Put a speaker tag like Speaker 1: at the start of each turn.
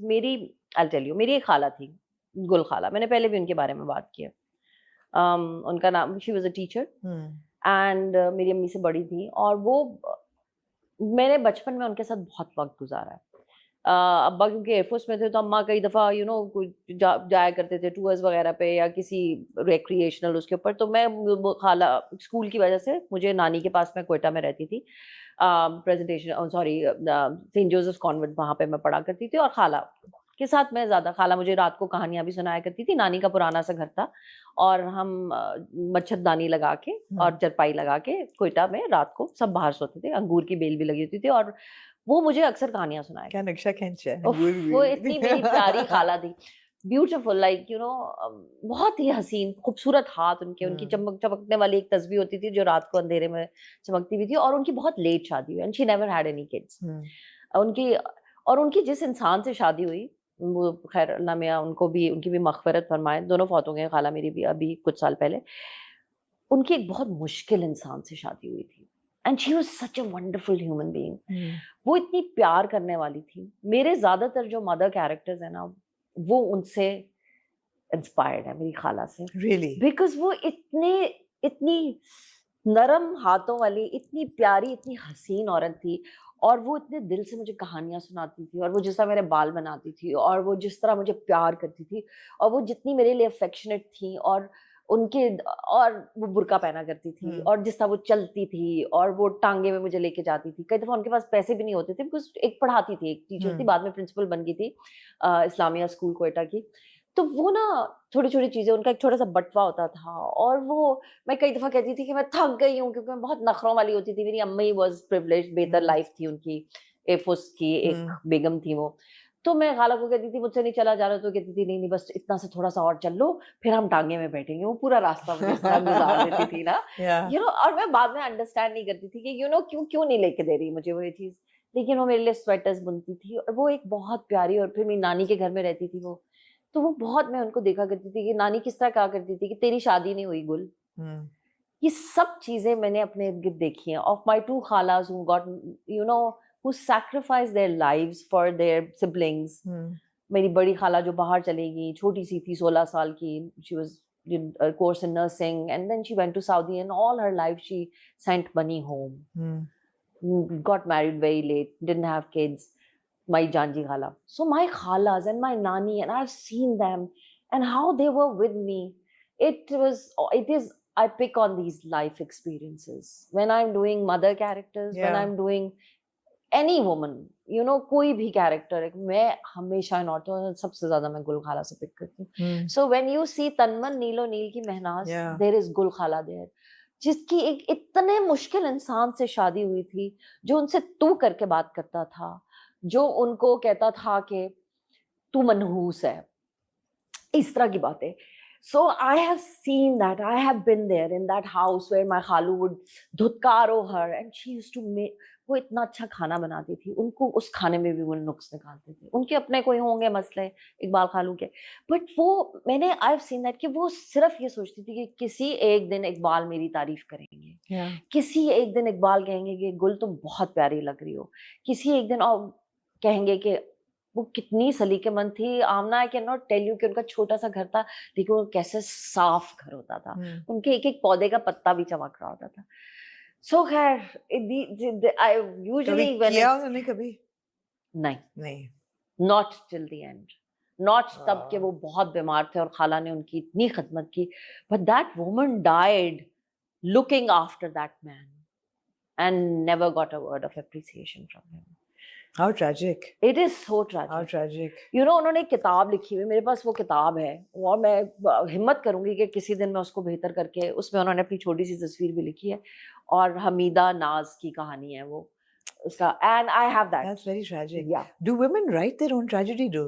Speaker 1: मेरी I tell you, मेरी एक खाला थी, गुल खाला, मैंने पहले भी उनके बारे में बात की है। उनका नाम, she was a teacher
Speaker 2: hmm.
Speaker 1: And मेरी अम्मी से बड़ी थी और वो मैंने बचपन में उनके साथ बहुत वक़्त गुज़ारा है। अब्बा क्योंकि एयरफ़ोर्स में थे तो अम्मा कई दफ़ा कोई जाया करते थे टूर्स वग़ैरह पे या किसी रिक्रिएशनल उसके ऊपर, तो मैं वो खाला स्कूल की वज़ह से मुझे नानी के पास, मैं क्वेटा में रहती थी। सेंट जोसेफ्स कॉन्वेंट वहाँ पे मैं पढ़ा करती थी और खाला के साथ मैं ज़्यादा, खाला मुझे रात को कहानियाँ भी सुनाया करती थी। नानी का पुराना सा घर था और हम मच्छरदानी लगा के
Speaker 2: हुँ।
Speaker 1: और चारपाई लगा के क्वेटा में रात को सब बाहर सोते थे। अंगूर की बेल भी लगी होती थी और वो मुझे अक्सर कहानियाँ सुनाया
Speaker 2: क्या
Speaker 1: करती
Speaker 2: नक्शा
Speaker 1: थी।
Speaker 2: खींचा है,
Speaker 1: उफ़!
Speaker 2: अंगूर
Speaker 1: वो
Speaker 2: भी।
Speaker 1: इतनी मेरी प्यारी खाला थी। ब्यूटीफुल, बहुत ही हसीन, खूबसूरत हाथ उनके, उनकी
Speaker 2: हुँ।
Speaker 1: चमकने वाली एक तस्बीर होती थी जो रात को अंधेरे में चमकती भी थी और उनकी बहुत लेट शादी हुई and she never had any kids.
Speaker 2: Hmm.
Speaker 1: उनकी और उनकी जिस इंसान से शादी हुई, वो ख़ैर अल्लाह मियाँ उनको भी, उनकी भी मग़फ़िरत फ़रमाए, दोनों फ़ौत हो गए हैं, खाला मेरी भी अभी कुछ साल पहले। उनकी एक बहुत मुश्किल इंसान से शादी हुई थी and she was such a wonderful human being.
Speaker 2: Hmm.
Speaker 1: वो इतनी प्यार करने वाली थी। मेरे ज़्यादातर जो मदर कैरेक्टर्स हैं ना, वो उनसे इंस्पायर्ड है, मेरी खाला से।
Speaker 2: रियली?
Speaker 1: बिकॉज़ वो इतनी नरम हाथों वाली, इतनी प्यारी, इतनी हसीन औरत थी और वो इतने दिल से मुझे कहानियाँ सुनाती थी और वो जिस तरह मेरे बाल बनाती थी और वो जिस तरह मुझे प्यार करती थी और वो जितनी मेरे लिए अफ़ेक्शनेट थी और उनके और वो बुर्का पहना करती थी
Speaker 2: हुँ।
Speaker 1: और जिस तरह वो चलती थी और वो टाँगे में मुझे लेके जाती थी। कई दफ़ा उनके पास पैसे भी नहीं होते थे बिकॉज़ एक पढ़ाती थी, एक टीचर थी,
Speaker 2: हुँ।
Speaker 1: बाद में प्रिंसिपल बन गई थी इस्लामिया स्कूल क्वेटा की। तो वो ना छोटी-छोटी चीज़ें, उनका एक छोटा-सा बटवा होता था और वो, मैं कई दफ़ा कहती थी कि मैं थक गई हूँ क्योंकि मैं बहुत नखरों वाली होती थी। मेरी अम्मी वाज़ प्रिविलेज्ड, बेहतर
Speaker 2: हुँ।
Speaker 1: लाइफ़ थी उनकी, एयरफ़ोर्स की एक
Speaker 2: हुँ।
Speaker 1: बेगम थी वो। तो मैं खाला को कहती थी मुझसे नहीं चला जा रहा, तो कहती थी नहीं, नहीं बस इतना सा थोड़ा-सा और चल लो, फिर हम टाँगे में बैठेंगे। वो पूरा रास्ता मुझे इस तरह गुज़ार देती थी ना,
Speaker 2: या
Speaker 1: और मैं बाद में अंडरस्टैंड नहीं करती थी कि क्यों क्यों नहीं लेके दे रही मुझे वो ये चीज़। लेकिन वो मेरे लिए स्वेटर्स बुनती थी और वो एक बहुत प्यारी, और फिर मेरी नानी के घर में रहती थी वो। तो वो बहुत, मैं उनको देखा करती थी कि नानी किस तरह कहा करती थी कि तेरी शादी नहीं हुई गुल।
Speaker 2: हुँ।
Speaker 1: ये सब चीज़ें मैंने अपने इर्द-गिर्द देखी हैं। ऑफ माय 2 खालास who got you know who sacrificed their lives for their siblings.
Speaker 2: Hmm.
Speaker 1: मेरी बड़ी खाला जो बाहर चली गई, छोटी-सी थी, 16 साल की, she was in a course in nursing and then she went to Saudi and all her life she sent money home.
Speaker 2: Hmm.
Speaker 1: Got married very late, didn't have kids. My Janji Khala. So my khalas and my nani, and I've seen them and how they were with me. It is, I pick on these life experiences. When I'm doing mother characters, when
Speaker 2: या
Speaker 1: I'm doing any woman, कोई भी character है, मैं हमेशा not सबसे ज़्यादा मैं गुल खाला से पिक करती हूँ।
Speaker 2: हुँ।
Speaker 1: सो व्हेन यू सी तन्मन नीलो नील की महनाज़,
Speaker 2: या
Speaker 1: देयर इज़ गुल खाला देयर, जिसकी एक इतने मुश्किल इंसान से शादी हुई थी, जो उनसे तू करके बात करता था, जो उनको कहता था कि तू मनहूस है, इस तरह की बातें। So I have seen that. I have been there in that house where my खालू would धुतकारो her and she used to make, वो इतना अच्छा खाना बनाती थी, उनको उस खाने में भी वो नुक्स निकालते थे। उनके अपने कोई होंगे मसले इकबाल खालू के, बट वो, मैंने आई हैव सीन दैट कि वो सिर्फ ये सोचती थी कि किसी एक दिन इकबाल मेरी तारीफ करेंगे,
Speaker 2: या
Speaker 1: किसी एक दिन इकबाल कहेंगे कि गुल तुम बहुत प्यारी लग रही हो, किसी एक दिन और कहेंगे कि वो कितनी सलीकेमंद थी। Amna, I can not tell you कि उनका छोटा-सा घर था, लेकिन वो कैसे साफ घर होता था।
Speaker 2: हुँ।
Speaker 1: उनके एक-एक पौधे का पत्ता भी चमक रहा होता था। सो खैर, आई
Speaker 2: कभी
Speaker 1: यूजुअली व्हेन
Speaker 2: किया
Speaker 1: इट्स,
Speaker 2: उन्होंने कभी?
Speaker 1: नहीं,
Speaker 2: नहीं।
Speaker 1: Not till the end, not तब के
Speaker 2: अ,
Speaker 1: वो बहुत बीमार थे और खाला ने उनकी इतनी खिदमत की, but that woman died looking after that man and never got a word of appreciation from him.
Speaker 2: How tragic,
Speaker 1: it is so
Speaker 2: how
Speaker 1: tragic.
Speaker 2: Tragic.
Speaker 1: उन्होंने एक किताब लिखी हुई, मेरे पास वो किताब है और मैं हिम्मत करूँगी कि किसी दिन मैं उसको बेहतर करके, उसमें उन्होंने अपनी छोटी-सी तस्वीर भी लिखी है और हमीदा नाज़ की कहानी है वो, उसका, and I have that.
Speaker 2: That's very tragic.
Speaker 1: या
Speaker 2: do women write their own tragedy do